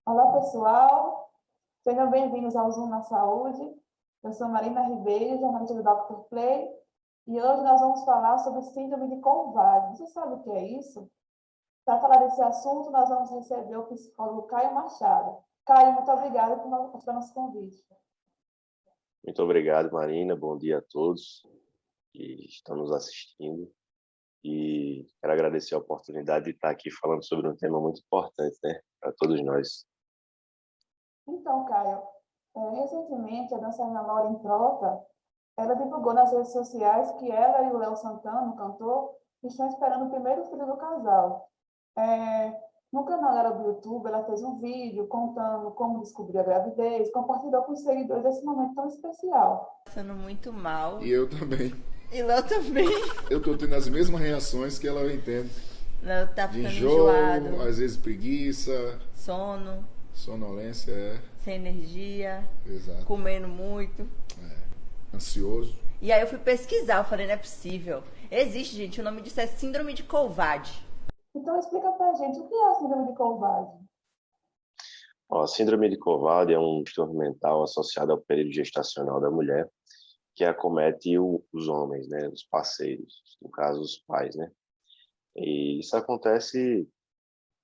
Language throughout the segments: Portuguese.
Olá, pessoal. Sejam bem-vindos ao Zoom na Saúde. Eu sou Marina Ribeiro, jornalista do Dr. Play, e hoje nós vamos falar sobre síndrome de Covarde. Você sabe o que é isso? Para falar desse assunto, nós vamos receber o psicólogo Caio Machado. Caio, muito obrigada por aceitar nosso convite. Muito obrigado, Marina. Bom dia a todos que estão nos assistindo. E quero agradecer a oportunidade de estar aqui falando sobre um tema muito importante, né, para todos nós. Então, Caio, recentemente a dançarina Lauren Prota, ela divulgou nas redes sociais que ela e o Léo Santana, o cantor, estão esperando o primeiro filho do casal. No canal dela do YouTube, ela fez um vídeo contando como descobrir a gravidez, compartilhou com os seguidores esse momento tão especial. Passando muito mal. E eu também. E Léo também. Eu tô tendo as mesmas reações que ela vem tendo. Léo tá De ficando enjoo, enjoado. às vezes preguiça, Sono, sonolência, sem energia, exato. comendo muito. Ansioso. E aí eu fui pesquisar, eu falei, não é possível. Existe, gente, o nome disso é síndrome de Covarde. Então, explica pra gente o que é a síndrome de Covarde. A síndrome de Covarde é um transtorno mental associado ao período gestacional da mulher, que acomete os homens, né, os parceiros, no caso, os pais, né? E isso acontece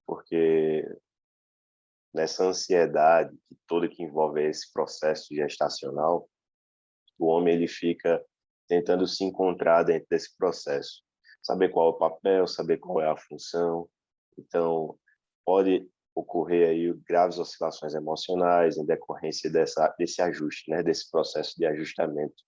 porque nessa ansiedade toda que envolve esse processo gestacional, o homem ele fica tentando se encontrar dentro desse processo, saber qual é o papel, saber qual é a função. Então, pode ocorrer aí graves oscilações emocionais em decorrência desse ajuste, né, desse processo de ajustamento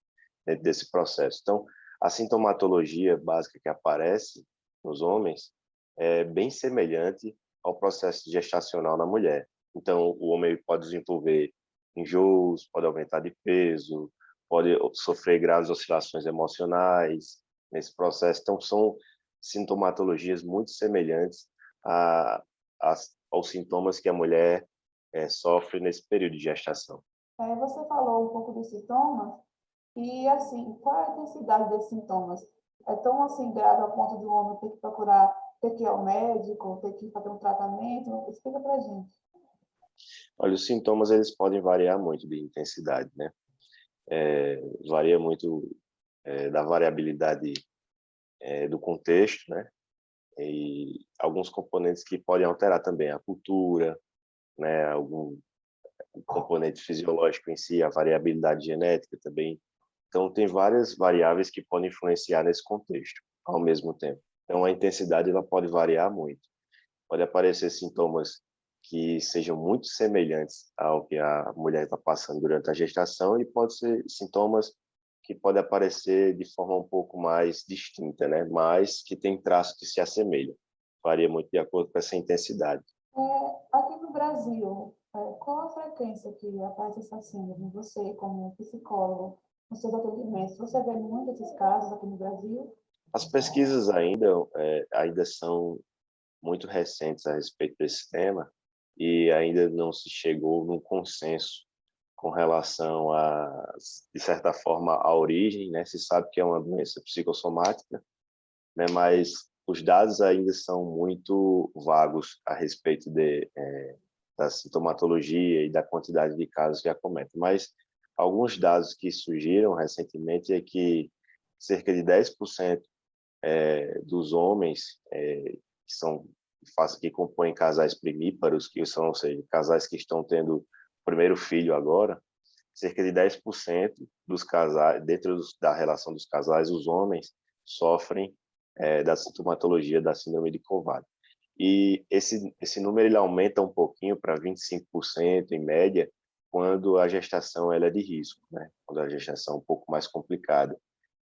dentro desse processo. Então, a sintomatologia básica que aparece nos homens é bem semelhante ao processo gestacional na mulher. Então, o homem pode desenvolver enjoos, pode aumentar de peso, pode sofrer graves oscilações emocionais nesse processo. Então, são sintomatologias muito semelhantes aos sintomas que a mulher sofre nesse período de gestação. Você falou um pouco dos sintomas, e assim, qual é a intensidade desses sintomas? É tão assim grave ao ponto do homem ter que procurar, ter que ir ao médico, ter que fazer um tratamento? Explica pra gente. Olha, os sintomas eles podem variar muito de intensidade, né? Varia muito da variabilidade do contexto, né? E alguns componentes que podem alterar também a cultura, né? Algum componente fisiológico em si, a variabilidade genética também. Então, tem várias variáveis que podem influenciar nesse contexto ao mesmo tempo. Então, a intensidade ela pode variar muito. Pode aparecer sintomas que sejam muito semelhantes ao que a mulher está passando durante a gestação e pode ser sintomas que podem aparecer de forma um pouco mais distinta, né? Mas que tem traços que se assemelham. Varia muito de acordo com essa intensidade. Aqui no Brasil, qual a frequência que aparece essa síndrome? Você, como psicólogo, nos seus atendimentos, você vê muito esses casos aqui no Brasil? As pesquisas ainda são muito recentes a respeito desse tema e ainda não se chegou num consenso com relação de certa forma, à origem, né? Se sabe que é uma doença psicossomática, né? Mas os dados ainda são muito vagos a respeito da sintomatologia e da quantidade de casos que acometem. Mas alguns dados que surgiram recentemente é que cerca de 10% dos homens que compõem casais primíparos, que são, ou seja, casais que estão tendo o primeiro filho agora, cerca de 10% dos casais, dentro da relação dos casais, os homens sofrem da sintomatologia da síndrome de Covarde. E esse número ele aumenta um pouquinho para 25% em média quando a gestação ela é de risco, né? Quando a gestação é um pouco mais complicada.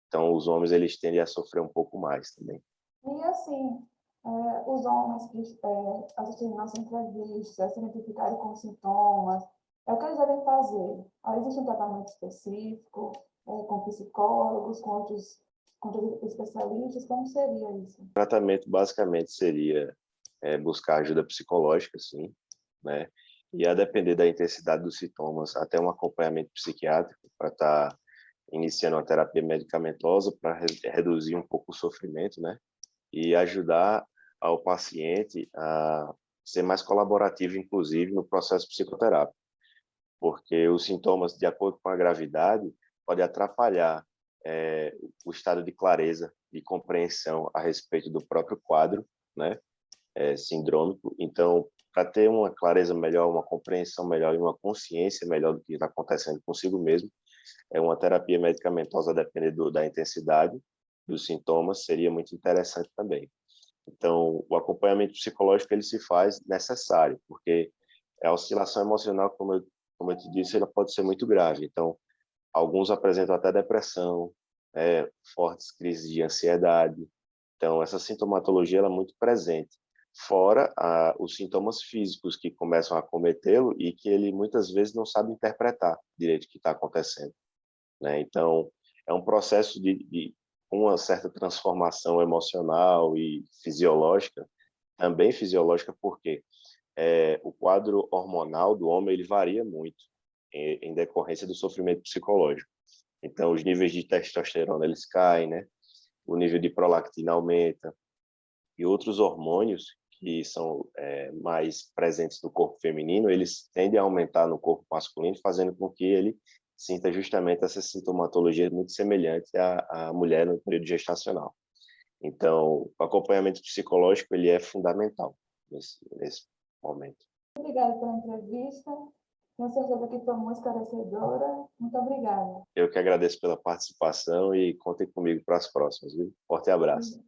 Então, os homens eles tendem a sofrer um pouco mais também. E assim, os homens que assistiram nossa entrevista, se identificarem com sintomas, o que eles devem fazer? Existe um tratamento específico, com psicólogos, com outros especialistas? Como seria isso? O tratamento basicamente seria buscar ajuda psicológica, sim, né? E a depender da intensidade dos sintomas, até um acompanhamento psiquiátrico para estar iniciando uma terapia medicamentosa para reduzir um pouco o sofrimento, né? E ajudar ao paciente a ser mais colaborativo, inclusive, no processo psicoterápico, porque os sintomas, de acordo com a gravidade, podem atrapalhar o estado de clareza e compreensão a respeito do próprio quadro, né, sindrômico. Então, para ter uma clareza melhor, uma compreensão melhor e uma consciência melhor do que está acontecendo consigo mesmo, uma terapia medicamentosa, a depender da intensidade dos sintomas, seria muito interessante também. Então, o acompanhamento psicológico ele se faz necessário, porque a oscilação emocional, como eu te disse, ela pode ser muito grave. Então, alguns apresentam até depressão, fortes crises de ansiedade. Então, essa sintomatologia ela é muito presente. Fora os sintomas físicos que começam a acometê-lo e que ele muitas vezes não sabe interpretar direito o que está acontecendo, né? Então, é um processo de uma certa transformação emocional e fisiológica, também fisiológica, porque o quadro hormonal do homem ele varia muito em decorrência do sofrimento psicológico. Então, os níveis de testosterona eles caem, né? O nível de prolactina aumenta e outros hormônios que são mais presentes no corpo feminino, eles tendem a aumentar no corpo masculino, fazendo com que ele sinta justamente essa sintomatologia muito semelhante à mulher no período gestacional. Então, o acompanhamento psicológico ele é fundamental nesse momento. Obrigada pela entrevista. Tenho certeza que foi muito esclarecedora. Muito obrigada. Eu que agradeço pela participação e contem comigo para as próximas, viu? Forte abraço.